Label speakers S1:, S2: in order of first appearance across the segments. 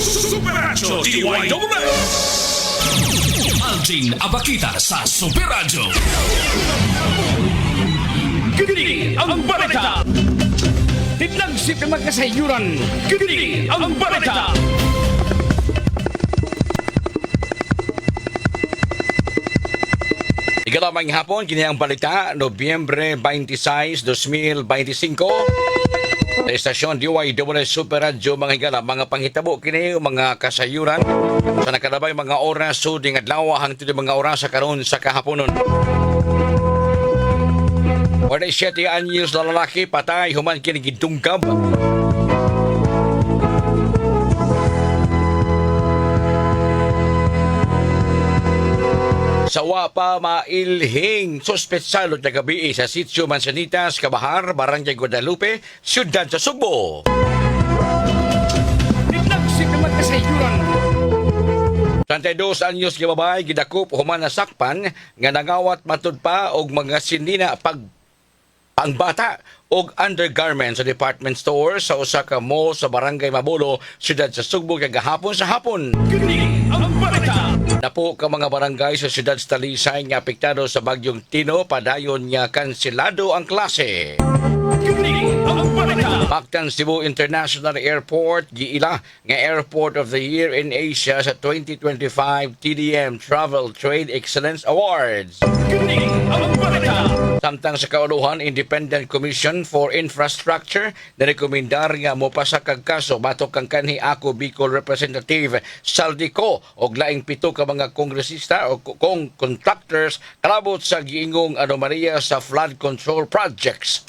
S1: Superacho DYWS Alvin Abakita sa Superacho. Kini ang balita.
S2: Tidlagsip ng magkasayuran.
S1: Kini ang balita.
S2: Ikalamang hapon, kini ang balita, Nobyembre 26, 2025. Sa estasyon DYWS Super Radio, mga higala, mga panghitabo, kini mga kasayuran sa nakalabay mga oras, so ding adlaw hangtod mga oras sa karon sa kahaponon. 47 anyos na lalaki patay human kini gidungkab. Sawa pa mailhing sospetsalo na gabi sa Sitio Manzanitas, Cabahar, Barangay Guadalupe, Siyudad sa Sugbo. Naglagsik na magkasayuran. 32 anyos nga babae gidakop human nasakpan nga nangawat matud pa og mga sinina pangbata og undergarment sa department store sa usa ka mall sa Barangay Mabolo, Siyudad sa Sugbo kagahapon sa hapon.
S1: Kini ang balita.
S2: Napo ka mga barangay sa siyudad sa Talisay nga apektado sa bagyong Tino, padayon nga kanselado ang klase.
S1: Kini ang balita.
S2: Mactan Cebu International Airport giila nga Airport of the Year in Asia sa 2025 TDM Travel Trade Excellence Awards.
S1: Kini ang balita.
S2: Samtang sa kauluhan, Independent Commission for Infrastructure narekomendar nga mopasa kag kaso batok kang kanhi ako Bicol Representative Saldico og laing pito ka mga kongresista o kong contractors kalabot sa giingong anomalya sa flood control projects.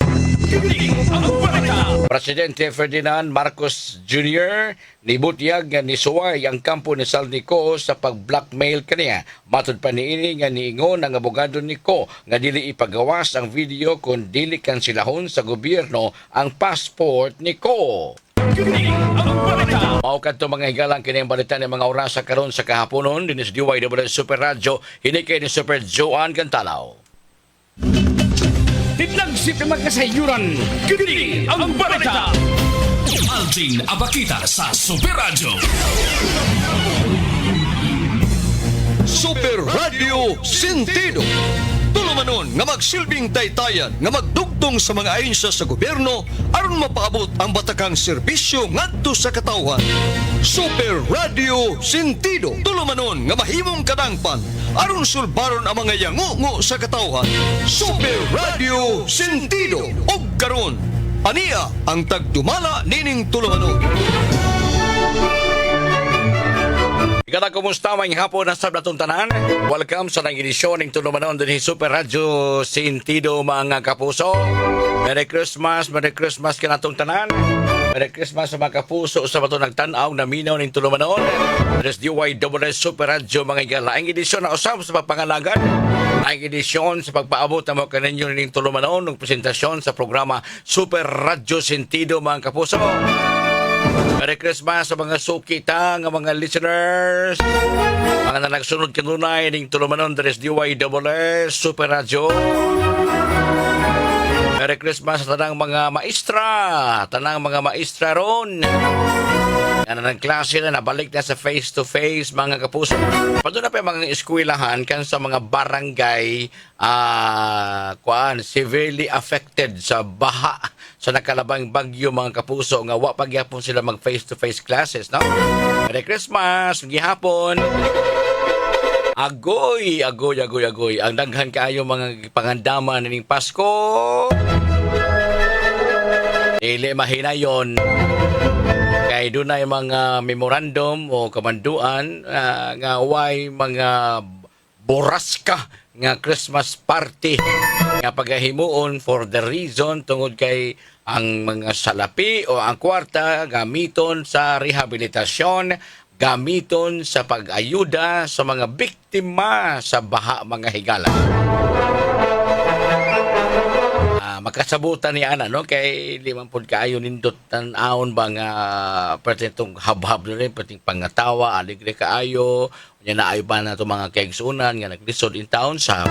S1: Kini ang balita.
S2: Presidente Ferdinand Marcos Jr. nibutyag nga nisuway ang kampo ni Saldico sa pag-blackmail kaniya. Matod pa niini nga niingon ang abogado ni Ko nga dili ipagawas ang video kung dili kansilahon sa gobyerno ang passport ni Ko.
S1: Kini ang balita.
S2: Mao kadto mga higalang kini ang balita ng mga oras sa karon sa kahaponon dinhi sa DYWS Super Radio hinikay ni Super Joan Cantalaw. Tidlagsip ng magkasayuran.
S1: Kini ang balita. Alvin Abakita sa Superacho.
S3: Super Radio Sentido. Tulumanon nga magsilbing taytayan nga magdugtong sa mga ahensya sa gobyerno aron mapaabot ang batakang serbisyo ngadto sa katawhan. Super Radio Sentido. Tulumanon nga mahimong kadangpan aron sulbaron ang mga yangungo sa katawhan. Super Radio Sentido. Og karon aniya ang tagdumala nining tulumanon.
S2: Ikata, kumusta may hapon na sa natong tanan? Welcome sa nang edisyon ng Tulumanon din Super Radio Sentido mga kapuso. Merry Christmas ka natong tanan. Merry Christmas sa mga kapuso sa bato nagtanaw na minaw ng Tulumanon. There's DYWS Super Radio mga igala. Ang edisyon na usap sa pagpangalagan. Ang edisyon sa pagpaabot na mga kaninyo ng Tulumanon ng presentasyon sa programa Super Radio Sentido mga kapuso. Merry Christmas sa mga sukita ng mga listeners, mga na nagsunod kanunay ng Tulumanon Dres DYWS Super Radio. Merry Christmas sa tanang mga maestra ron. Yan ang klase na nabalik na sa face-to-face mga kapuso. Pado na pa yung mga eskwelahan kan sa mga barangay severely affected sa baha sa nakalabang bagyo mga kapuso nga wa pagyapon sila mag face-to-face classes, no? Merry Christmas, gihapon. Agoy. Ang daghan kaayo mga pangandaman ning Pasko. Dili mahinayon. Kay dunay mga memorandum o kamanduan nga way mga boraska nga Christmas party nga pagahimuon for the reason tungod kay ang mga salapi o ang kwarta gamiton sa rehabilitasyon, gamiton sa pag-ayuda sa mga biktima sa baha mga higala. Makasabutan ni ana no kay di man pud kaayo nindot tan-aon ba nga pertentong habhab no perting pangatawa aligre kaayo nya naay ba na to mga kaigsunan nga naglisod in town sa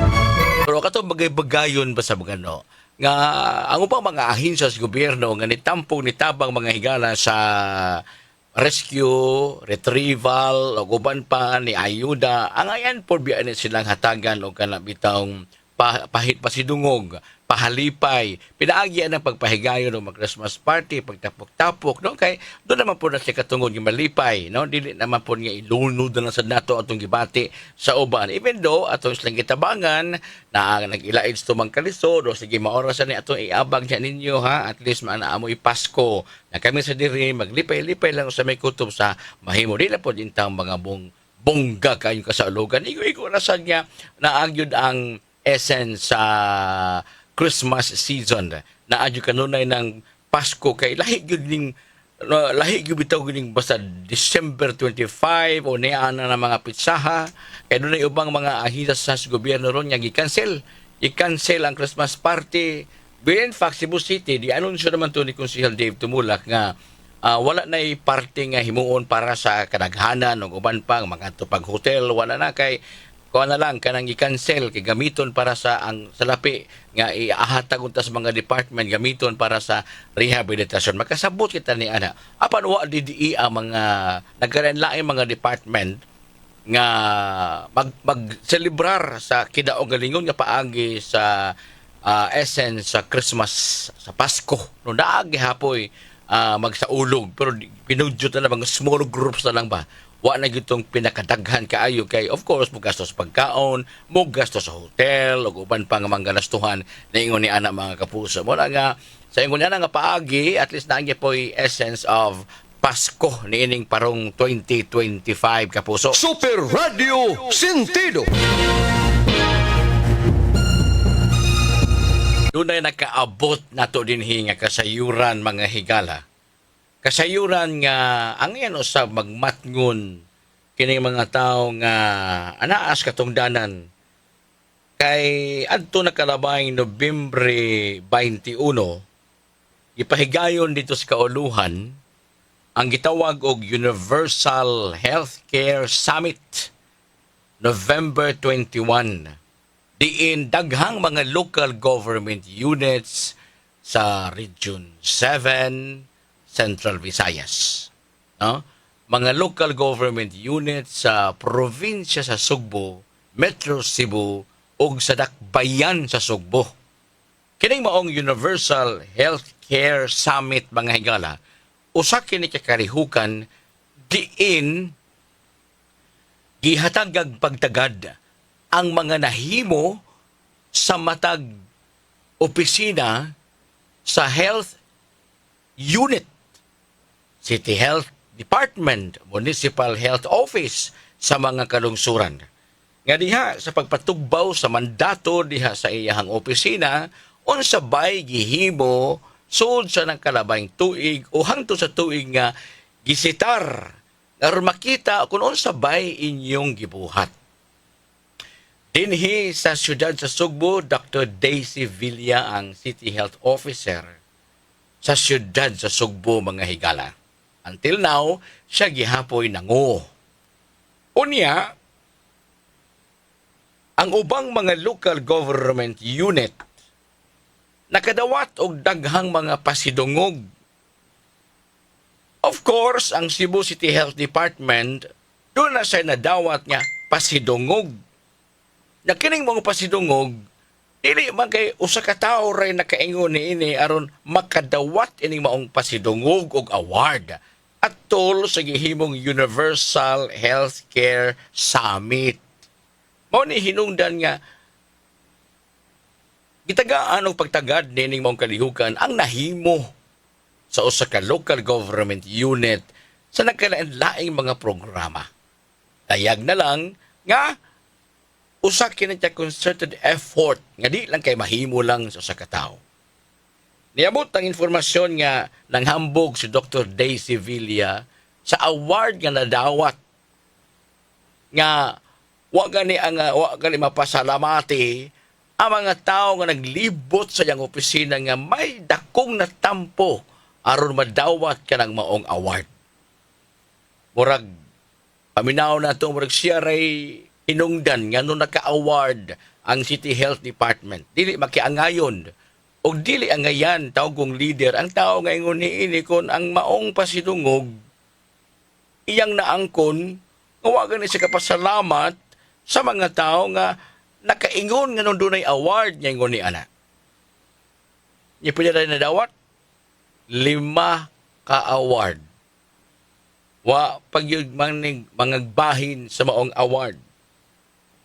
S2: pero kato bagay-bagayon ba sa bugano nga ang upang mga ahensya sa gobyerno nga nitampong nitabang mga higala sa rescue, retrieval, o guban pa ni ayuda. Ang ayan po biya ni silang hatagan o kanabitang pahit pasidungog, pahalipay, pinaagyan ng pagpahigayon ng mag-Christmas party, pagtapok-tapok, no? Kay doon naman po na siya katungod yung malipay, no? Dili naman po niya ilunod na sa nato atong gibati sa uban. Even though atong silang gitabangan na nag-ilaid tumang kalisod o sige maorasan ni atong iabag niya ninyo ha, at least maanaamoy Pasko. Na kami sa diri maglipay-lipay lang sa may kutob sa mahimo dili po dintang mga bongga kayong kasaulugan. Igo-igo rasan niya naagyud ang essence sa Christmas season na adyo kanunay ng Pasko kay lahi gyud bitaw gining basta December 25 o niya na mga pitsaha kay dunay ubang mga ahensya sa gobyerno ron nga i-cancel ang Christmas party. But in fact, Cebu City di anunsyo naman to ni Konsehal Dave Tumulak nga wala na party nga himuon para sa kadaghanan o uban pang mga tupag hotel, wala na kay kuha na lang kanang i-cancel kay gamiton para sa ang salapi nga iahatag unta sa mga department gamiton para sa rehabilitasyon. Makasabot kita ni ana. Apan wa DDE ang mga nagkarenlaing mga department nga mag-celebrar sa kidaog galingon nga paagi sa essence sa Christmas sa Pasko. No daagi hapoy magsaulog pero pinudyot na mga small groups na lang ba. Wa na gitong pinakadaghan kaayo kay of course mo gastos pagkaon, mo gastos sa hotel, ug uban pa nga mga galastuhan na ingon ni ana mga kapuso. Mo nga sa ingon ana nga paagi at least naangge po'y essence of Pasko niining parong 2025 kapuso.
S3: Super Radio Sentido.
S2: Dunay nakaabot nato dinhi nga kasayuran mga higala. Kasayuran nga ang yan usab magmatngon kining mga tao nga anaas katungdanan kay adto nakalabay Nobyembre 21 ipahigayon dito sa kauluhan ang gitawag og Universal Healthcare Summit November 21 diin daghang mga local government units sa Region 7 Central Visayas. No? Mga local government units sa probinsya sa Sugbo, Metro Cebu, ug sa Dakbayan sa Sugbo. Kining maong Universal Healthcare Summit mga higala, usa kini kakarihukan diin gihatag pagtagad ang mga nahimo sa matag opisina sa health unit, City Health Department, Municipal Health Office sa mga kalungsuran. Nga diha sa pagpatugbaw sa mandato diha sa iyahang opisina, unsa bay gihimo sud sa nang kalabayng tuig o hangtod sa tuig nga gisitar aron makita kung unsa bay inyong gibuhat. Dinhi sa siyudad sa Sugbo, Dr. Daisy Villa ang City Health Officer sa siyudad sa Sugbo mga higala. Until now, siya gihapoy nango. Unya, ang ubang mga local government unit nakadawat og daghang mga pasidungog. Of course, ang Cebu City Health Department, doon na siya nadawat nga pasidungog. Na kining mga pasidungog, dili man kay usa ka tawo ray nakaingon niini aron makadawat ining maong pasidungog og award at tol sa gihimong Universal Healthcare Summit. Mao ni hinungdan nga gitagaan og pagtagad nining maong kalihukan ang nahimo sa usa ka local government unit sa nagkalain-laing mga programa. Dayag na lang nga usa kini ta concerted effort nga di lang kay mahimo lang sa usa ka tawo. Niabot ang informasyon nga nanghambog si Dr. Daisy Villa sa award nga nadawat nga wa gani mapasalamati ang mga tao nga naglibot sa iyang opisina nga may dakong natampo aron madawat kanang maong award. Murag paminaw na ito, murag siya ray hinungdan nga nung naka-award ang City Health Department. Dili makiangayon o dili angayan tawag kong leader ang tao nga ingon niini kon ang maong pasidungog iyang naangkon nga wa gani siya kapasalamat sa mga tao nga nakaingon nga nung dunay award niya ingon ni ana. Niya pwede rin nadawat 5 ka award. Wa pagyud mga bahin sa maong award.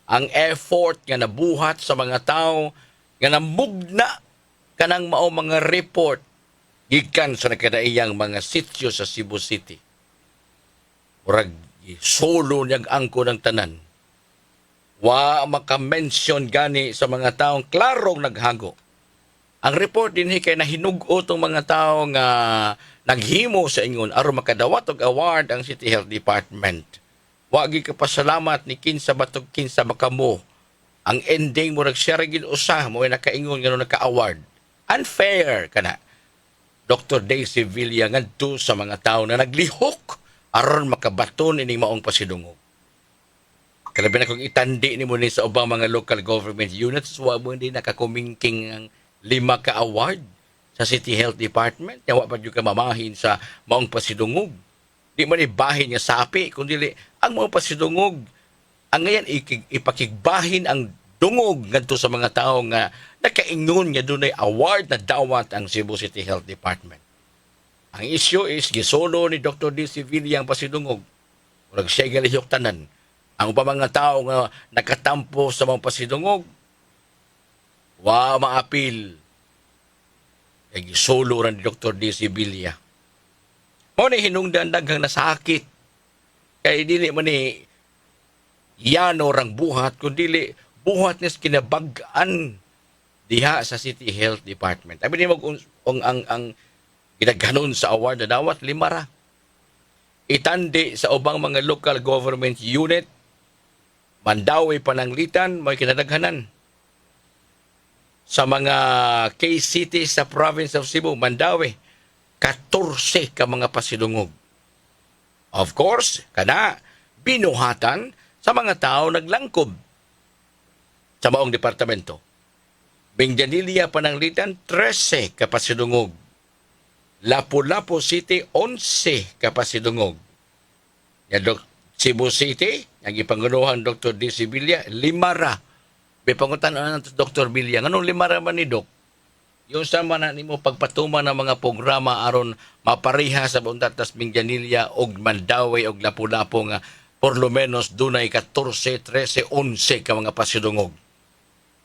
S2: Ang effort nga nabuhat sa mga tao nga namugna kanang mao mga report gikan sa nakadaiyang mga sityo sa Cebu City. Murag solo niyang angko ng tanan. Wa maka-mention gani sa mga taong klarong naghago. Ang report din kay nahinugo tong mga tao nga naghimo sa ingon aron makadawat og award ang City Health Department. Wa gyud kapasalamat ni kinsa batog kinsa makamo. Ang ending murag siya ra gyud usa mo nakaingon nga naka-award. Unfair kana. Dr. Daisy Villa ngadto sa mga tao na naglihok aron makabaton ining maong pasidungog. Kalabi na kung itandi ni mo ni sa ubang mga local government units, wa mo hindi nakakumingking ang 5 ka award sa City Health Department. Yawa pa yung kamamahin sa maong pasidungog. Di man ibahin nga sapi, kundi ang maong pasidungog, ang ngayon ipakigbahin ang dungog ngadto sa mga tao nga nakaingon nga dunay award na dawat ang Cebu City Health Department. Ang issue is gisolo ni Dr. D. Sevilla ang pasidungog. Murag siya galihok tanan. Ang pa mga tao nga nakatampo sa mga pasidungog, wa maapil. Kaya gisolo rin ni Dr. D. Sevilla. Mo ni hinungdan daghang nasakit. Kaya dili man ni yano rang buhat, kundi buhat nis kinabag-an diha sa City Health Department. Abi ni ang ginaghanon sa award na dawat 5 ra. Itandi sa ubang mga local government unit, Mandawi, Pananglitan, may kinadaghanan. Sa mga K-City sa province of Cebu, Mandawi, 14 ka mga pasidungog. Of course, kana binuhatan sa mga tao naglangkob sa maong departamento. Bingdanilia, Pananglitan, 13 ka pasidungog. Lapu-Lapu City, 11 ka pasidungog. Cebu City, ang ipangunuhan Dr. D. Sevilla, 5 ra. May pangutan ng Dr. Villa, anong 5 ra man ni Doc? Yung sama na nimo pagpatuman ng mga programa aron mapariha sa buntatas Bingdanilia og Mandawi og Lapu-Lapu nga por lo menos dunay 14, 13, 11 ka mga pasidungog.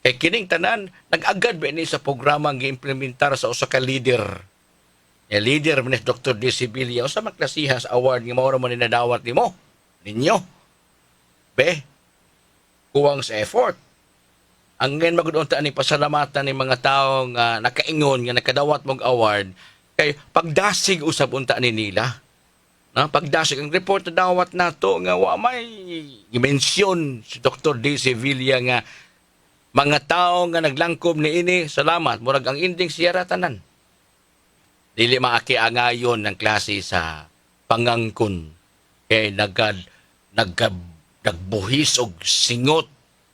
S2: Kay kining tanan nag-agad ba ini sa programa nga implementar sa usa ka leader. Leader man ni Dr. D. Sevilla usa man klasihas award nga mao ra man ninadawat nimo. Ninyo. Be, kuwang sa effort. Ang ngayon magudunta ni pasalamatan ni mga tao nga nakaingon nga nakadawat mong award kay pagdasig usab unta ni nila. Na pagdasig ang report na dawat nato nga wa may i-mention si Dr. D. Sevilla nga mga tao nga naglangkob ni ini salamat murag ang ending siya ra tanan. Dili maakiangayon ng klase sa pangangkon kay nagbuhis og singot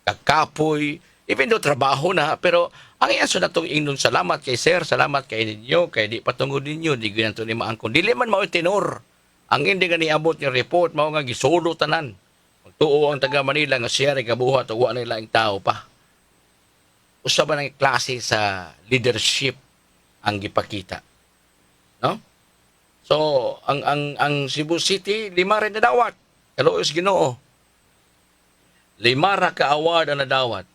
S2: kakapoy even though trabaho na pero ang iyaso na itong ingnon salamat kay sir, salamat kay ninyo kay di patungod ninyo di ganito ni maangkon dili man mao tenor ang hindi nga niabot yung report mao nga gisolo tanan magtuo ang taga Manila nga siya rin kabuhat o wa nila ang tao pa usab man ang klase sa leadership ang gipakita no. So, ang Cebu City, 5 rin na dawat. Kaluos Ginoo. 5 ra ka award ang nadawat.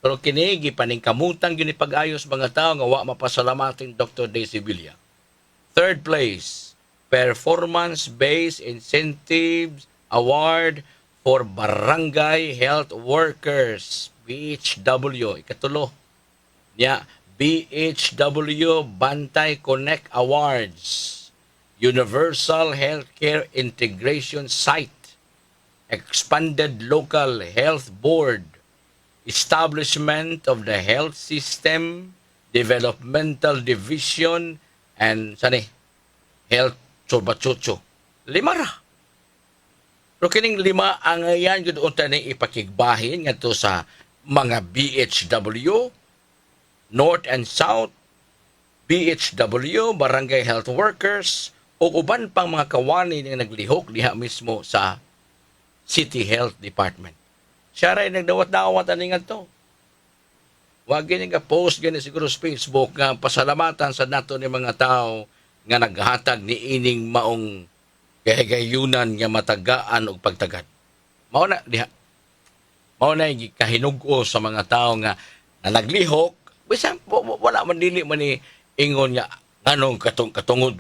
S2: Pero kini gipaningkamutan gyud ni pag-ayos mga tao nga wa mapasalamatin Dr. Daisy Villa. 3rd place, Performance-Based Incentives Award for Barangay Health Workers, BHW. Ikatulo. Nya, BHW Bantay Connect Awards. Universal Healthcare Integration Site, Expanded Local Health Board, Establishment of the Health System, Developmental Division, and Health Chobachocho. 5 ra. Pero kining 5 ang yan yun unta na ipakigbahin nga to sa mga BHW, North and South, BHW, Barangay Health Workers, o uban pang mga kawani nga naglihok diha mismo sa City Health Department. Siya rin nagdawat-dawat ani ngadto. Wa gini nga post gani siguro sa Facebook nga pasalamatan sa nato ni mga tao nga naghatag ni ining maong gayunan nga matagaan og pagtagad. Mao na diha. Mao na yung kahinugo sa mga tao nga na naglihok, bisan wala man dili man ni ingon nga anong katungod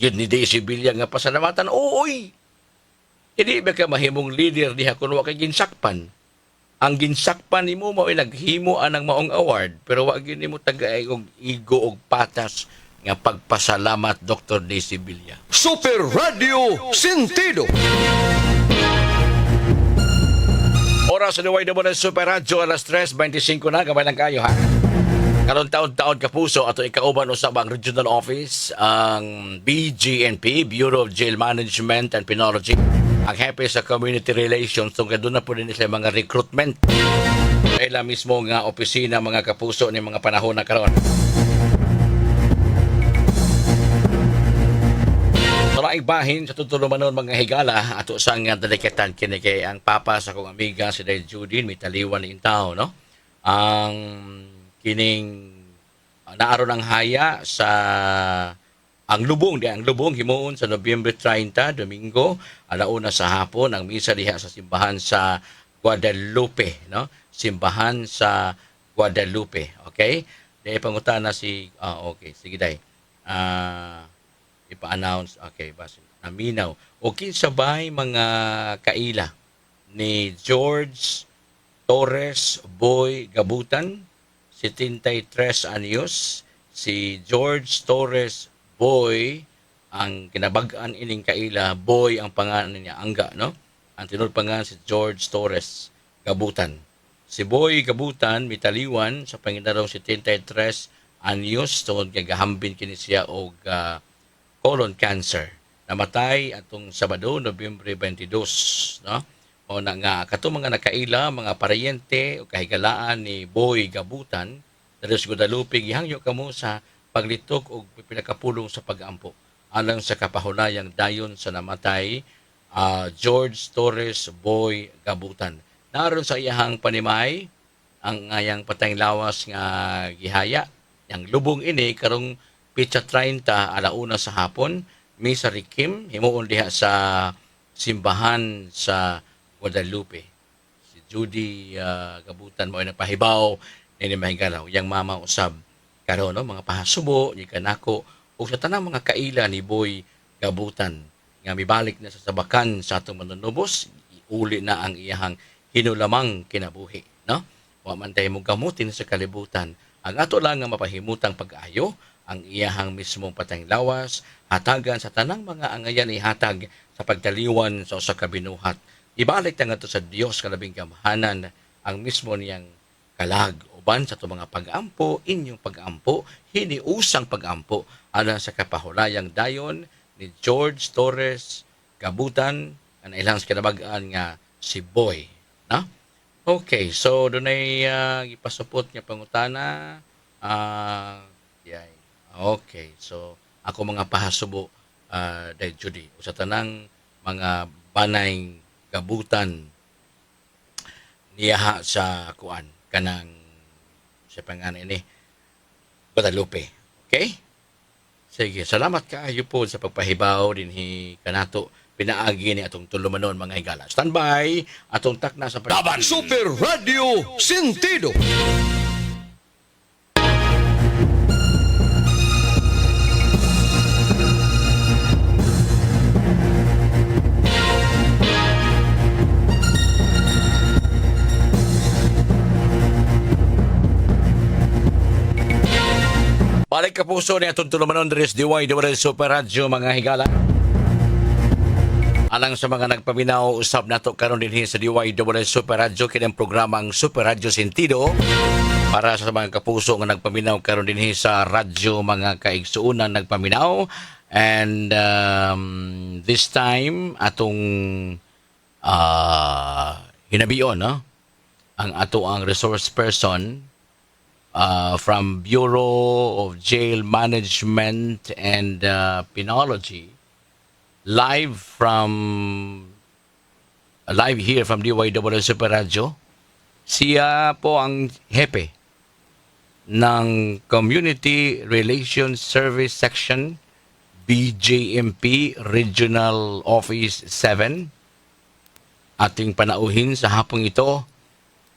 S2: yun ni Daisy Villa nga pasalamatan. Ooy. Hindi ba ka mahimong leader diha kung wa kay ginsakpan? Ang ginsakpan nimo mao ay naghimo anang maong award pero wa gyud nimo tagay og igo og patas nga pagpasalamat Dr. Daisy Villa.
S3: Super Radio Sentido.
S2: Oras sa Duway Double Super Radio, alas 3:25 na, gamay lang kayo ha. Karon taon-taon kapuso ato ikauban usab ang regional office, ang BGNP, Bureau of Jail Management and Penology. Ang happy sa community relations, tungkol doon na po din sila mga recruitment. Kailan mismo nga opisina mga kapuso ni mga panahon na karon. Maraming bahin sa tutulumanon mga higala ato sa nga delikatan kini kay ang papa sa kong amiga si Day Judin mitaliwan ni Intao no. Ang kining naaro ng haya sa ang lubong himuon sa Nobyembre 30 Domingo alauna sa hapon ang misa diha sa simbahan sa Guadalupe no. Simbahan sa Guadalupe. Okay? Dahil pangutana si okay sige day. Ipa-announce, okay, basta naminaw. Okay, sabay mga kaila ni George Torres Boy Gabutan, 73 anyos. Si George Torres Boy, ang kinabag-an ining kaila, Boy ang pangalan niya, Angga, no? Ang tinod pangalan si George Torres Gabutan. Si Boy Gabutan, mitaliwan sa Panginarong 73 anyos, tungod kay gahambin kini siya og colon cancer. Namatay atong Sabado, Nobyembre 22. No? O na nga, katong mga nakaila, mga paryente o kahigalaan ni Boy Gabutan, dali sa Guadalupe, gihangyo kamo sa paglitok o pinakapulong sa pag-ampo. Alang sa kapahunayang dayon sa namatay, George Torres Boy Gabutan. Naroon sa iyahang panimay, ang ngayang patayng lawas nga gihaya, ang lubong ini, karong Pitsa 30, alauna sa hapon, Misa Rikim, himuon diha sa simbahan sa Guadalupe. Si Judy Gabutan mo ay napahibaw, ni mahigalaw, yang mama usab, karon no, mga pahasubo, ni kanako, o sa tanang mga kaila ni Boy Gabutan, nga mibalik na sa sabakan sa atong manunubos, iuli na ang iyahang hinulamang kinabuhi. No? Wa man tayo mong gamutin sa kalibutan, ang ato lang nga mapahimutang pag-ayo, ang iyahang mismong patayng lawas, hatagan sa tanang mga angayan ihatag sa pagtaliwan sa usa ka binuhat. Ibalik na nga to sa Dios kalabing gamhanan ang mismo niyang kalag uban sa to mga pag-ampo, inyong pag-ampo, hiniusang pag-ampo alang sa kapahulayang dayon ni George Torres Gabutan ang ilang kinabag-an nga si Boy. Na? Okay, so doon ay ipasupot niya pangutana. Okay, so ako mga pahasubo dahil Judy o sa tanang mga banay gabutan niya sa kuan kanang sa pangalan ini Guadalupe. Okay? Sige, salamat kaayo po sa pagpahibaw dinhi kanato pinaagi ni atong tulumanon mga higala. Standby atong takna sa
S3: Laban Super Radio Sentido.
S2: Balik ka puso ni atong tulumanon diri sa DY Super Radio mga higala. Alang sa mga nagpaminaw usab nato karon dinhi sa DY Super Radio kinang programang Super Radio Sentido para sa mga kapuso nga nagpaminaw karon dinhi sa radyo mga kaigsuonan nagpaminaw and this time atong hinabion no ang ato ang resource person from Bureau of Jail Management and Penology, live here from DYW Super Radio. Siya po ang hepe ng Community Relations Service Section BJMP Regional Office 7. Ating panauhin sa hapong ito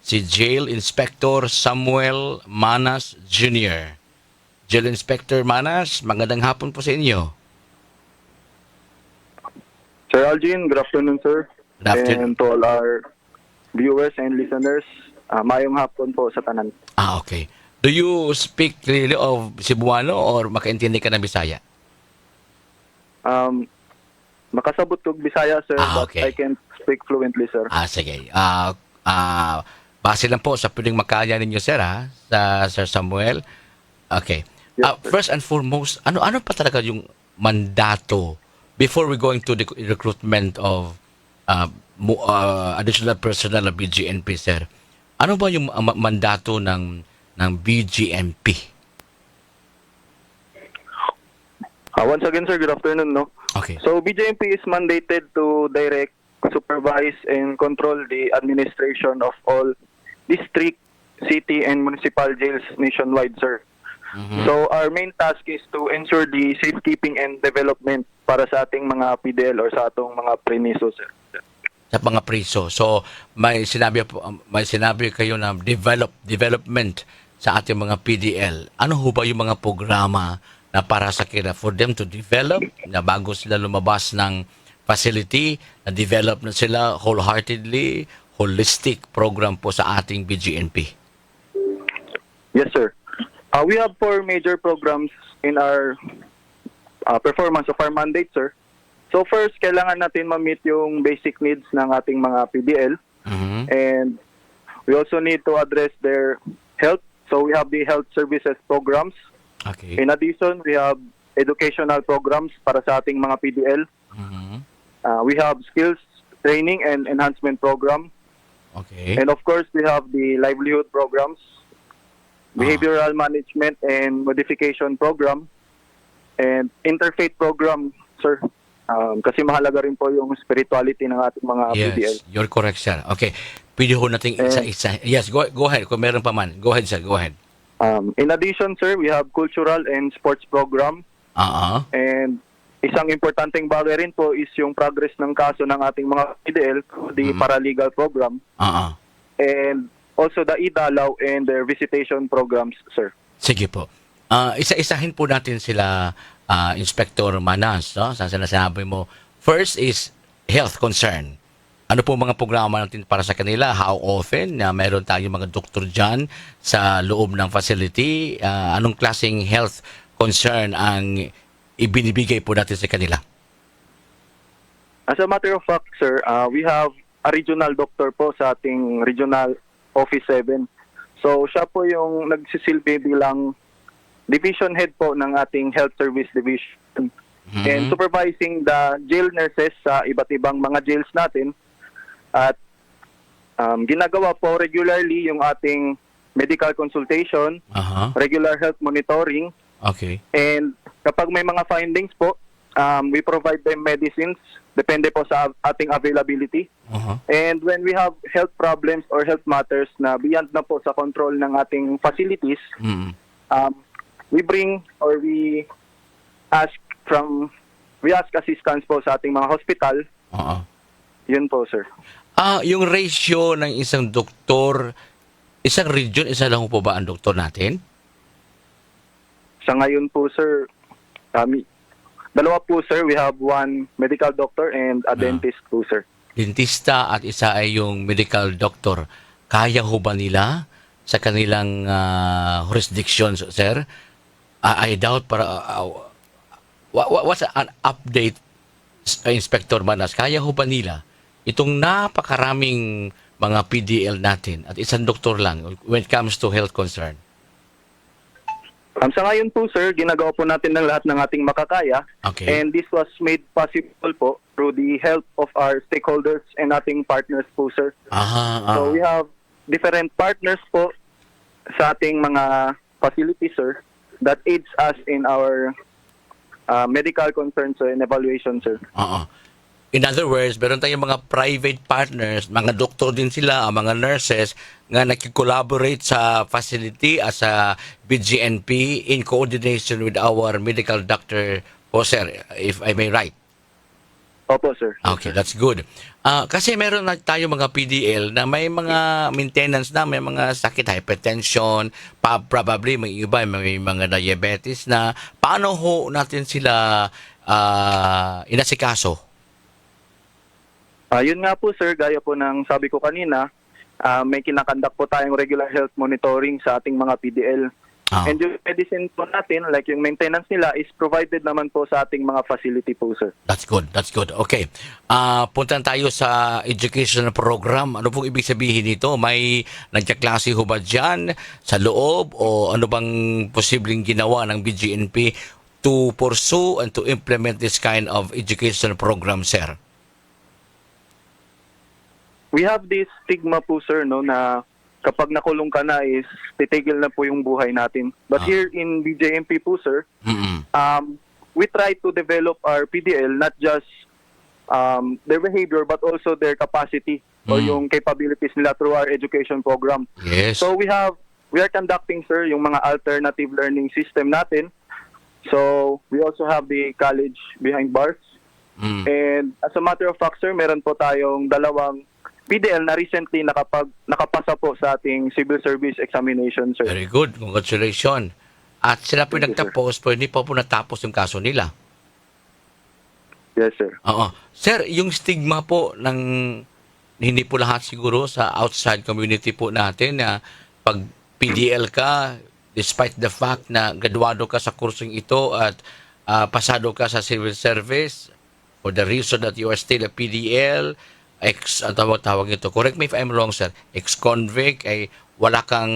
S2: si Jail Inspector Samuel Manas Jr. Jail Inspector Manas, magandang hapon po sa inyo.
S4: Sir Algin, good afternoon, sir.
S2: Good afternoon.
S4: And to all our viewers and listeners, mayong hapon po sa tanan.
S2: Okay. Do you speak really of Cebuano or makaintindi ka ng Bisaya?
S4: Makasabot kog Bisaya, sir,
S2: Okay.
S4: but I can speak fluently, sir.
S2: Sige. Base lang po sa pwedeng makaya ninyo, sir, ha? Sa Sir Samuel. Okay.
S4: Yes, sir.
S2: First and foremost, ano pa talaga yung mandato before we go into the recruitment of additional personnel of BGNP, sir? Ano ba yung mandato ng BGNP?
S4: Once again, sir, good afternoon, no?
S2: Okay.
S4: So, BJMP is mandated to direct, supervise, and control the administration of all district, city, and municipal jails nationwide, sir. So, our main task is to ensure the safekeeping and development para sa ating mga PDL or sa atong mga preniso, sir.
S2: Sa mga priso. So, may sinabi kayo na development sa ating mga PDL. Ano ho ba yung mga programa na para sa kanila for them to develop, na bago sila lumabas ng facility, na develop na sila wholeheartedly, holistic program po sa ating BGNP?
S4: Yes, sir. We have 4 major programs in our performance of our mandate, sir. So first, kailangan natin ma-meet yung basic needs ng ating mga PDL. And we also need to address their health. So we have the health services programs.
S2: Okay.
S4: In addition, we have educational programs para sa ating mga PDL. We have skills training and enhancement program.
S2: Okay.
S4: And of course, we have the livelihood programs, behavioral management and modification program, and interfaith program, sir. Kasi mahalaga rin po yung spirituality ng ating mga PDL.
S2: Yes, you're correct, sir. Okay. Pwede ho natin isa-isa. Yes, go ahead. Kung meron pa man. Go ahead, sir. Go ahead.
S4: In addition, sir, we have cultural and sports program. And isang importanteng bagay rin po is yung progress ng kaso ng ating mga PDL, the paralegal program. And also the idalaw and their visitation programs, sir.
S2: Sige po. Isa-isahin po natin sila, Inspector Manas, no? Sa sinasabi mo. First is health concern. Ano po mga programa natin para sa kanila? How often na meron tayong mga doktor dyan sa loob ng facility? Anong klaseng health concern ang ibinibigay po natin sa kanila?
S4: As a matter of fact, sir, we have a regional doctor po sa ating Regional Office 7. So siya po yung nagsisilbi bilang division head po ng ating Health Service Division and supervising the jail nurses sa iba't ibang mga jails natin. At ginagawa po regularly yung ating medical consultation, regular health monitoring,
S2: Okay.
S4: and kapag may mga findings po, we provide them medicines, depende po sa ating availability. And when we have health problems or health matters na beyond na po sa control ng ating facilities, we bring or we ask assistance po sa ating mga hospital. Yun po, sir.
S2: Yung ratio ng isang doktor, isang region, isa lang po ba ang doktor natin?
S4: Sa ngayon po, sir, dalawa po, sir. We have 1 medical doctor and a dentist po, sir.
S2: Dentista at isa ay yung medical doctor. Kaya ho ba nila sa kanilang jurisdiction, sir? I doubt what's an update, Inspector Manas? Kaya ho ba nila itong napakaraming mga PDL natin at isang doktor lang when it comes to health concern?
S4: Sa ngayon po, sir, ginagawa po natin ng lahat ng ating makakaya.
S2: Okay.
S4: And this was made possible po through the help of our stakeholders and ating partners po, sir. So we have different partners po sa ating mga facilities, sir, that aids us in our medical concerns and evaluation, sir.
S2: Oo. In other words, meron tayong mga private partners, mga doktor din sila, mga nurses, nga nakikolaborate sa facility as a BGNP in coordination with our medical doctor po, sir, if I may right.
S4: Opo, sir.
S2: Okay, that's good. Kasi meron na tayo mga PDL na may mga maintenance na, may mga sakit, hypertension, probably may iba, may mga diabetes na. Paano ho natin sila inasikaso?
S4: Yun nga po, sir, gaya po ng sabi ko kanina, may kinakandak po tayong regular health monitoring sa ating mga PDL. And yung medicine po natin, like yung maintenance nila, is provided naman po sa ating mga facility po, sir.
S2: That's good, that's good. Okay. Puntan tayo sa educational program. Ano pong ibig sabihin nito? May nagkaklase ho ba dyan sa loob o ano bang posibleng ginawa ng BGNP to pursue and to implement this kind of educational program, sir?
S4: We have this stigma po, sir, no, na kapag nakulong ka na is titigil na po yung buhay natin. But here in BJMP po, sir, we try to develop our PDL, not just their behavior, but also their capacity or yung capabilities nila through our education program.
S2: Yes.
S4: So we are conducting, sir, yung mga alternative learning system natin. So we also have the college behind bars. And as a matter of fact, sir, meron po tayong dalawang PDL na recently nakapasa po sa ating civil service examination, sir.
S2: Very good. Congratulations. At sila po
S4: Thank you,
S2: nagtapos, pero hindi pa po natapos yung kaso nila.
S4: Yes, sir.
S2: Oo. Sir, yung stigma po ng hindi po lahat siguro sa outside community po natin na pag PDL ka, despite the fact na graduado ka sa kursong ito at pasado ka sa civil service, for the reason that you are still a PDL, ang tawag ito, correct me if I'm wrong, sir, ex-convict, ay wala kang,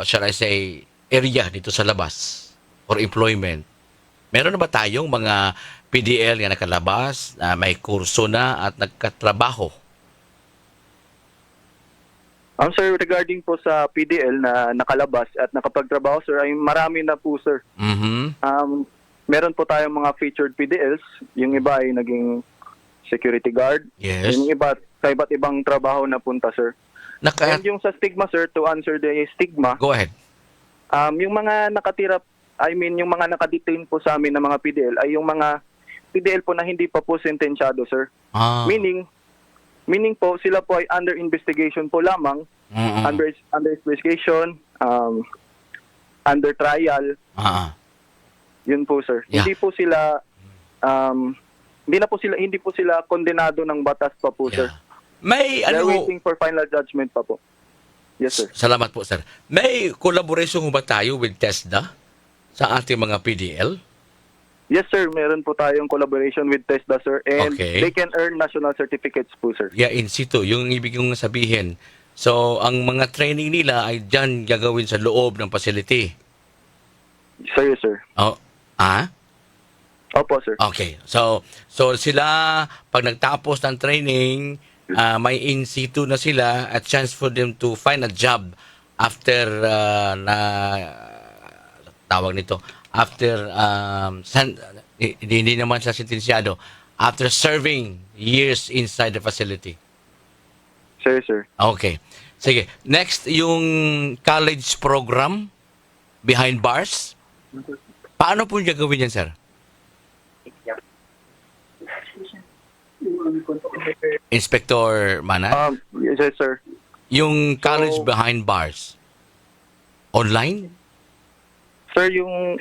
S2: shall I say, area dito sa labas for employment. Meron na ba tayong mga PDL na nakalabas, na may kurso na at nagkatrabaho?
S4: Sir, regarding po sa PDL na nakalabas at nakapagtrabaho, sir, ay marami na po, sir. Meron po tayong mga featured PDLs. Yung iba ay naging security guard.
S2: Yes.
S4: Yung iba sa iba't ibang trabaho na punta, sir. And yung sa stigma, sir, to answer the stigma,
S2: Go ahead.
S4: yung mga yung mga nakadetain po sa amin na mga PDL ay yung mga PDL po na hindi pa po sentensyado, sir. Meaning po, sila po ay under investigation po lamang, under investigation, under trial. Yun po, sir.
S2: Yeah.
S4: Hindi po sila kondenado ng batas pa po, sir.
S2: May
S4: They're waiting for final judgment pa po. Yes, sir.
S2: Salamat po, sir. May collaboration ba tayo with TESDA sa ating mga PDL?
S4: Yes, sir. Meron po tayong collaboration with TESDA, sir. And
S2: Okay.
S4: they can earn national certificates po, sir.
S2: Yeah, in situ. Yung ibig kong sabihin. So, ang mga training nila ay dyan gagawin sa loob ng facility.
S4: Sir, yes, sir. Opo, sir.
S2: Okay. So sila, pag nagtapos ng training, may in situ na sila at chance for them to find a job after hindi naman siya sentensyado, after serving years inside the facility.
S4: Sir.
S2: Okay. Sige. Next, yung college program behind bars. Paano po niya gawin yan, sir? Inspector Manan?
S4: Yes, sir.
S2: Yung college behind bars. Online?
S4: Sir, yung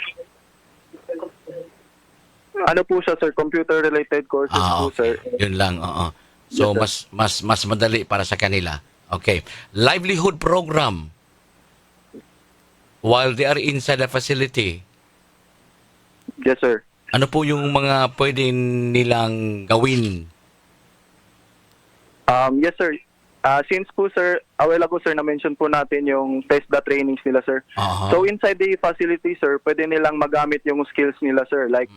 S4: ano po siya, sir? Computer-related courses po,
S2: Okay.
S4: sir.
S2: Yun lang, oo. So,
S4: Yes,
S2: mas madali para sa kanila. Okay. Livelihood program. While they are inside the facility,
S4: Yes, sir.
S2: ano po yung mga pwede nilang gawin?
S4: Yes, sir. Since po, sir, a while ago, sir, na-mention po natin yung TESDA trainings nila, sir.
S2: Aha.
S4: So, inside the facility, sir, pwede nilang magamit yung skills nila, sir. Like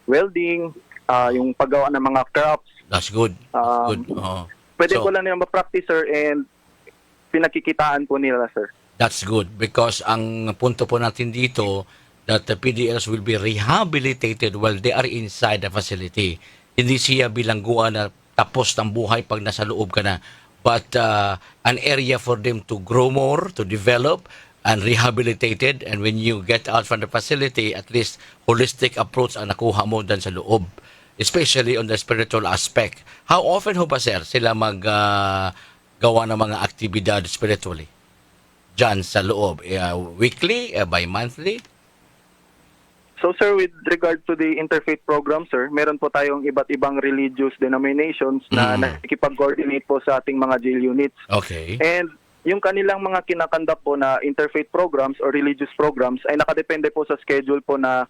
S4: welding, yung paggawa ng mga crafts.
S2: That's good. That's good. Oo.
S4: Pwede
S2: So,
S4: ko lang nilang ma-practice, sir, and pinagkikitaan po nila, sir.
S2: That's good because ang punto po natin dito that the PDLs will be rehabilitated while they are inside the facility. Hindi siya bilangguan na tapos ng buhay pag nasa loob ka na. But an area for them to grow more, to develop, and rehabilitated. And when you get out from the facility, at least holistic approach ang nakuha mo dyan sa loob. Especially on the spiritual aspect. How often ho ba, sir, sila gawa ng mga aktibidad spiritually? Dyan sa loob. Weekly? Bi-monthly?
S4: So sir, with regard to the interfaith program, sir, meron po tayong iba't ibang religious denominations na nakikipag-coordinate po sa ating mga jail units.
S2: Okay.
S4: And yung kanilang mga kinakandak po na interfaith programs or religious programs ay nakadepende po sa schedule po na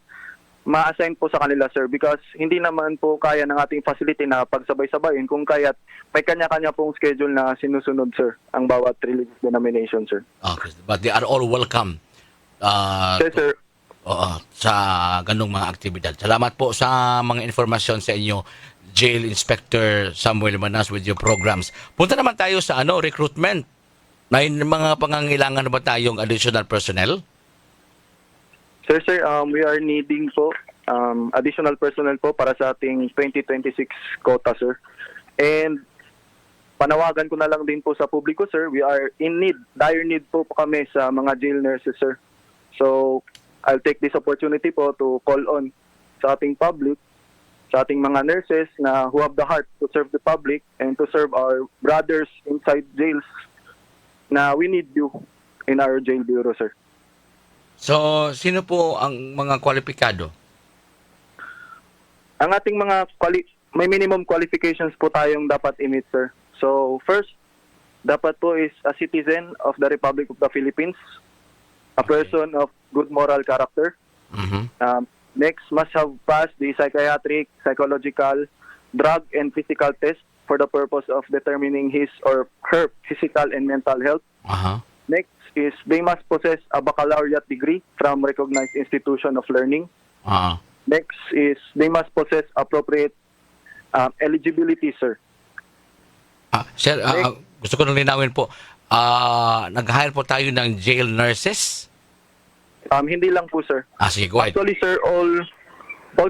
S4: ma-assign po sa kanila, sir, because hindi naman po kaya ng ating facility na pagsabay-sabayin kung kaya't may kanya-kanya pong schedule na sinusunod, sir, ang bawat religious denomination, sir.
S2: Okay. But they are all welcome.
S4: Yes, sir.
S2: Sa ganung mga aktibidad. Salamat po sa mga informasyon sa inyo, Jail Inspector Samuel Manas, with your programs. Punta naman tayo sa recruitment. May mga pangangailangan ba tayong additional personnel?
S4: Sir, we are needing po additional personnel po para sa ating 2026 quota, sir. And panawagan ko na lang din po sa publiko, sir, we are in need, dire need po kami sa mga jail nurses, sir. So, I'll take this opportunity po to call on sa ating public, sa ating mga nurses na who have the heart to serve the public and to serve our brothers inside jails na we need you in our jail bureau, sir.
S2: So, sino po ang mga kwalipikado?
S4: Ang ating mga may minimum qualifications po tayong dapat i-meet, sir. So, first, dapat po is a citizen of the Republic of the Philippines, a person of good moral character. Next, must have passed the psychiatric, psychological, drug, and physical test for the purpose of determining his or her physical and mental health. Next is they must possess a baccalaureate degree from recognized institution of learning. Next is they must possess appropriate eligibility, sir.
S2: Sir, gusto ko nang linawin po, nag-hire po tayo ng jail nurses?
S4: Hindi lang po, sir.
S2: Sige, go ahead.
S4: Actually, sir, all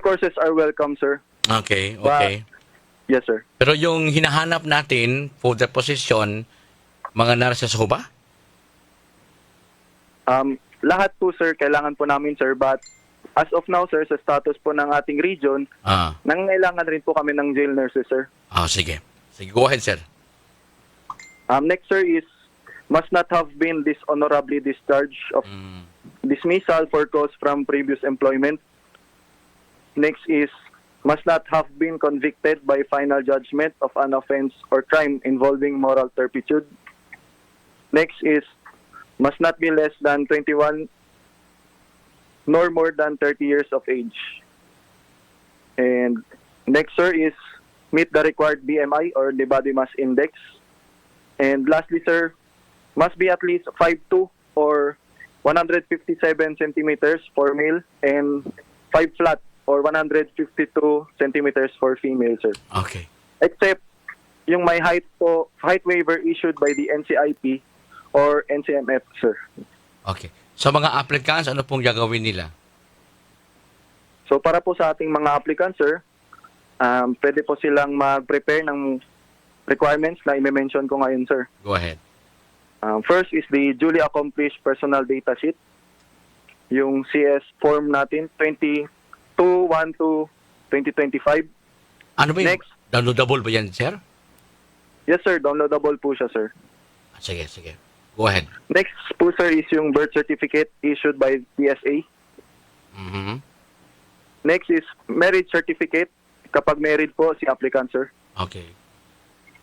S4: courses are welcome, sir.
S2: Okay.
S4: Yes, sir.
S2: Pero yung hinahanap natin for the position, mga nurses ho ba?
S4: Lahat po, sir, kailangan po namin, sir, but as of now, sir, sa status po ng ating region, nangangailangan rin po kami ng jail nurses, sir.
S2: Sige. Sige, go ahead, sir.
S4: Next, sir, is must not have been dishonorably discharged of dismissal for cause from previous employment. Next is must not have been convicted by final judgment of an offense or crime involving moral turpitude. Next is must not be less than 21 nor more than 30 years of age. And next, sir, is meet the required BMI or the body mass index. And lastly, sir, must be at least 5'2" or 157 centimeters for male and 5 flat or 152 centimeters for female, sir.
S2: Okay.
S4: Except yung may height waiver issued by the NCIP or NCMF, sir.
S2: Okay. Sa mga applicants, ano pong gagawin nila?
S4: So para po sa ating mga applicants, sir, pwede po silang mag-prepare ng requirements na i-mention ko ngayon, sir.
S2: Go ahead.
S4: First is the duly accomplished personal data sheet. Yung CS form natin, 22-1-2025.
S2: Ano ba yun?
S4: Next.
S2: Downloadable ba yan, sir?
S4: Yes, sir. Downloadable po siya, sir.
S2: Sige. Go ahead.
S4: Next po, sir, is yung birth certificate issued by PSA. Next is marriage certificate kapag married po si applicant, sir.
S2: Okay.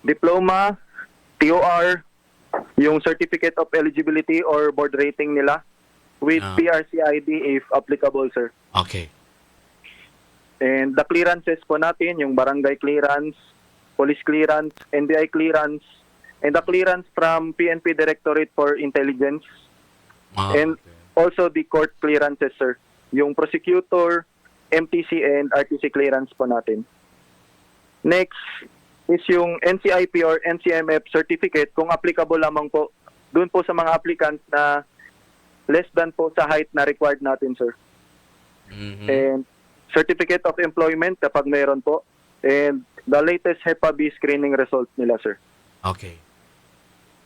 S4: Diploma, TOR, yung certificate of eligibility or board rating nila with PRCID if applicable, sir.
S2: Okay.
S4: And the clearances po natin, yung barangay clearance, police clearance, NBI clearance, and the clearance from PNP Directorate for Intelligence. And also the court clearances, sir. Yung prosecutor, MTC, and RTC clearance po natin. Next is yung NCIP or NCMF certificate kung applicable lamang po doon po sa mga applicant na less than po sa height na required natin, sir.
S2: Mhm.
S4: And certificate of employment kapag meron po. And the latest HEPA B screening result nila, sir.
S2: Okay.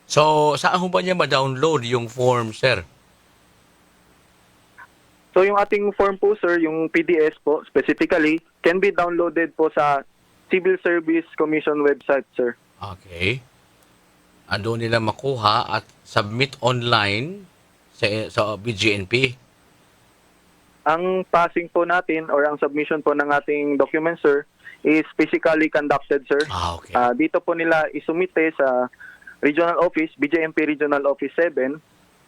S2: So, saan ho ba niya ma-download yung form, sir?
S4: So yung ating form po, sir, yung PDS po specifically, can be downloaded po sa Civil Service Commission website, sir.
S2: Okay. Ando nila makuha at submit online sa BGNP.
S4: Ang passing po natin or ang submission po ng ating document, sir, is physically conducted, sir.
S2: Okay.
S4: Dito po nila isumite sa Regional Office, BJMP Regional Office 7,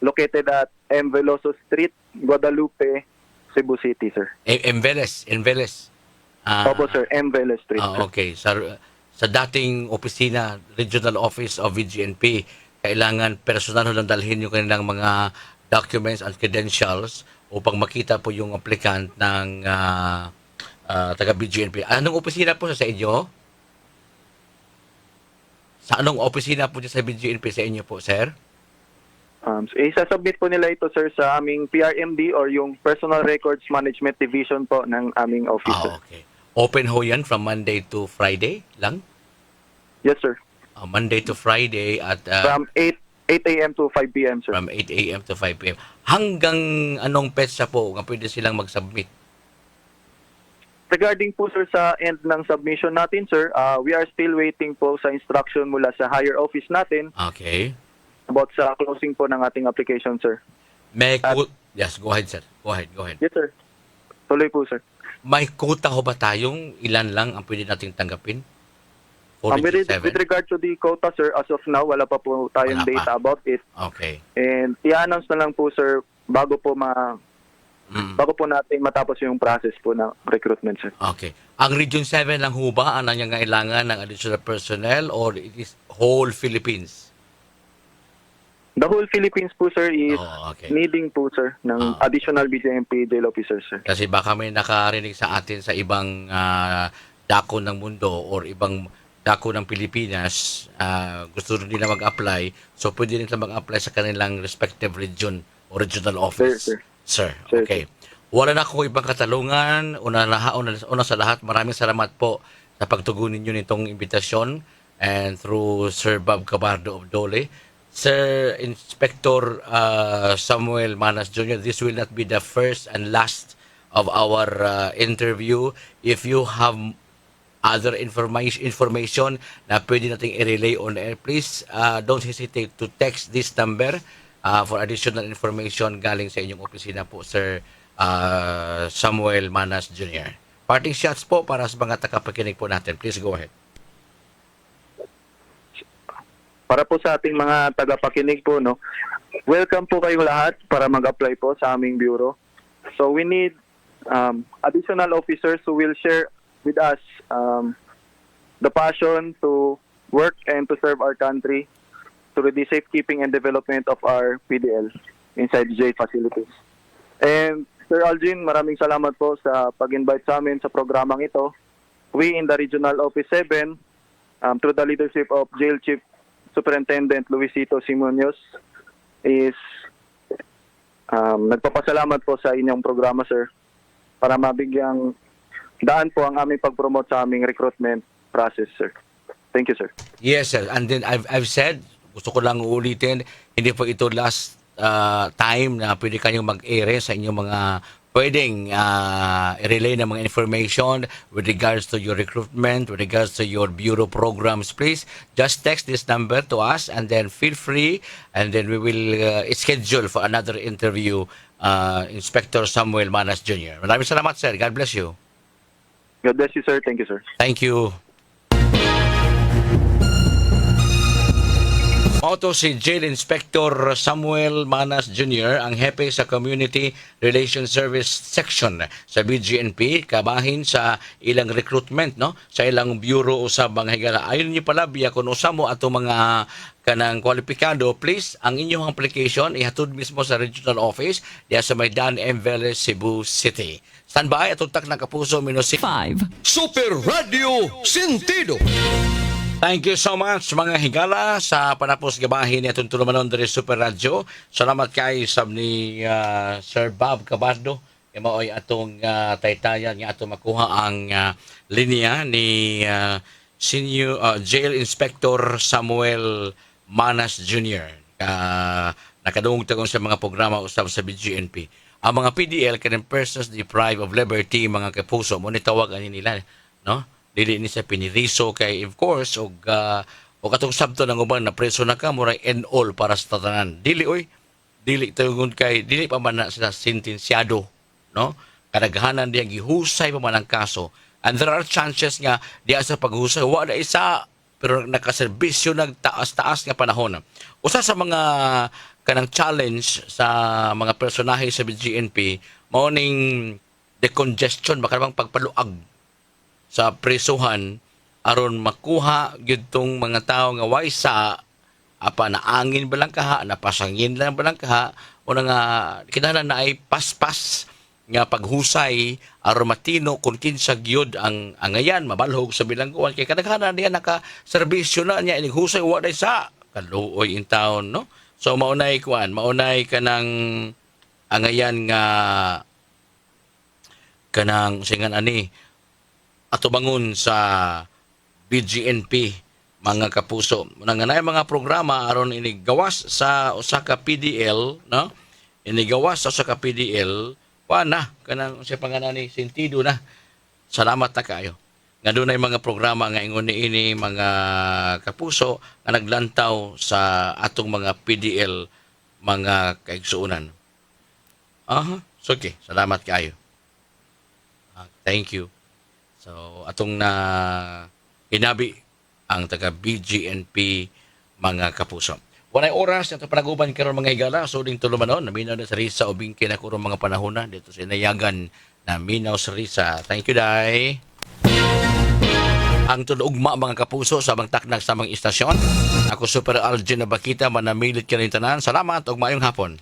S4: located at M. Veloso Street, Guadalupe, Cebu City, sir.
S2: Enveles.
S4: Opo, sir, M. Veloso Street. sir.
S2: Okay. Sa dating opisina, Regional Office of BGNP, kailangan personal lang dalhin yung kanilang mga documents and credentials upang makita po yung applicant ng taga BGNP. Anong opisina po sa inyo? Sa anong opisina po sa BGNP sa inyo po, sir?
S4: So, isasubmit po nila ito, sir, sa aming PRMD or yung Personal Records Management Division po ng aming office, sir.
S2: Okay. Open ho yan from Monday to Friday lang?
S4: Yes, sir.
S2: Monday to Friday at
S4: From 8 a.m. to 5 p.m., sir.
S2: from 8 a.m. to 5 p.m. Hanggang anong petsa po nga pwede silang mag-submit?
S4: Regarding po, sir, sa end ng submission natin, sir, we are still waiting po sa instruction mula sa higher office natin
S2: Okay.
S4: about sa closing po ng ating application, sir.
S2: Yes, go ahead, sir. Go ahead.
S4: Yes, sir. Tuloy po, sir.
S2: May quota ho ba tayong ilan lang ang pwede nating tanggapin?
S4: With regard to the quota, sir, as of now, wala pa po tayong
S2: Wala pa.
S4: data about it.
S2: Okay.
S4: And i-announce na lang po, sir, bago po natin matapos yung process po ng recruitment, sir.
S2: Okay. Ang Region 7 lang ho ba ang nangangailangan ng additional personnel or it is whole Philippines?
S4: The whole Philippines po, sir, is
S2: Okay.
S4: needing po, sir, ng additional BJMP jail officers, sir.
S2: Kasi baka may nakarinig sa atin sa ibang dako ng mundo or ibang dako ng Pilipinas, gusto rin nila mag-apply, so pwede rin sila mag-apply sa kanilang respective region or regional office.
S4: Sir.
S2: Sir,
S4: Sir,
S2: okay. Wala na akong ibang katalungan. Una sa lahat, maraming salamat po sa pagtugunin nyo nitong imbitasyon and through Sir Bob Cabardo of Dole. Sir Inspector Samuel Manas Jr., this will not be the first and last of our interview. If you have other information na pwede nating i-relay on air, please don't hesitate to text this number for additional information galing sa inyong opisina po, Sir Samuel Manas Jr. Parting shots po para sa mga tagapakinig po natin. Please go ahead.
S4: Para po sa ating mga tagapakinig po, no, welcome po kayong lahat para mag-apply po sa aming bureau. So we need additional officers who will share with us the passion to work and to serve our country through the safekeeping and development of our PDL inside the jail facilities. And Sir Algin, maraming salamat po sa pag-invite sa amin sa programang ito. We in the Regional Office 7, through the leadership of Jail Chief Superintendent Luisito Simonios, is nagpapasalamat po sa inyong programa, sir, para mabigyang daan po ang aming pag-promote sa aming recruitment process, sir. Thank you, sir.
S2: Yes, sir. And then I've said, gusto ko lang uulitin, hindi po ito last time na pwede kayong mag-ere sa inyong mga pwedeng i-relay ng mga information with regards to your recruitment, with regards to your bureau programs. Please just text this number to us and then feel free and then we will schedule for another interview Inspector Samuel Manas Jr. Maraming salamat, sir. God bless you.
S4: God bless you, sir. Thank you, sir.
S2: Thank you. Auto si Jail Inspector Samuel Manas Jr., ang hepe sa Community Relations Service Section sa BGNP, kabahin sa ilang recruitment, no? Sa ilang bureau usab mga higala. Ayon niyo pala, biya kung usamo ato mga kanang kwalipikado, please, ang inyong application ihatod mismo sa regional office diya sa Maydan M. Velez, Cebu City. Standby, atong tak ng Kapuso, -5.
S3: Super Radio Sentido.
S2: Thank you so much mga higala sa panapos gabahin ni atong tulumanon diri Super Radio. Salamat kay sab ni Sir Bob Cabardo. Maoy atong taytayan nga atong makuha ang linya ni Senior Jail Inspector Samuel Manas Jr. Nakadungog tagong sa mga programa usab sa BGNP. Ang mga PDL kanang persons deprived of liberty mga kapuso mo ni tawag ani nila, no? Dili ni sa piniriso kay of course og katong sabto ng uban na preso na ka murag and all para sa tatanan. Dili tawgon kay dili pa man na sila sentensyado, no? Kadaghanan diya gihusay pa man ang kaso. And there are chances nga diya sa paghusay wala isa pero nakaserbisyo nagtaas-taas nga panahon. Usa sa mga kanang challenge sa mga personahe sa BGNP mao ning decongestion baka bang pagpaluag sa presuhan aron makuha gyud tong mga tawo nga way sa apa naangin ba lang kaha napasangin lang ba lang kaha o nga kinahanglan na ay paspas nga paghusay aron matino kung kinsa gyud ang angayan mabalhog sa bilangguan kay kadaghanan diha naka serbisyo na niya inig husay wa day sa kaluoy in town, no? So maunay kanang angayan nga kanang singan ani ato bangon sa BGNP mga kapuso. Nanganay mga programa aron inigawas sa usa ka PDL, no? Inigawas sa usa ka PDL na kanang sa pangalan ni sentido na. Salamat na kayo. Nga dunay mga programa nga ingon niini mga kapuso nga naglantaw sa atong mga PDL mga kaigsuonan. So okay, salamat kayo. Thank you. So atong na hinabi ang taga BGNP mga kapuso. Walay oras na panaguban karon mga higala so ding tulumanon naminaw na sa Risa ubing kinakuro mga panahon na dito sa Inayagan na minaw sa Risa. Thank you Day. Ang tulugma mga kapuso sa bang taknag sa mga istasyon. Ako Super Algin na Bakita manamilit ka rin tanan. Salamat ug maayong hapon.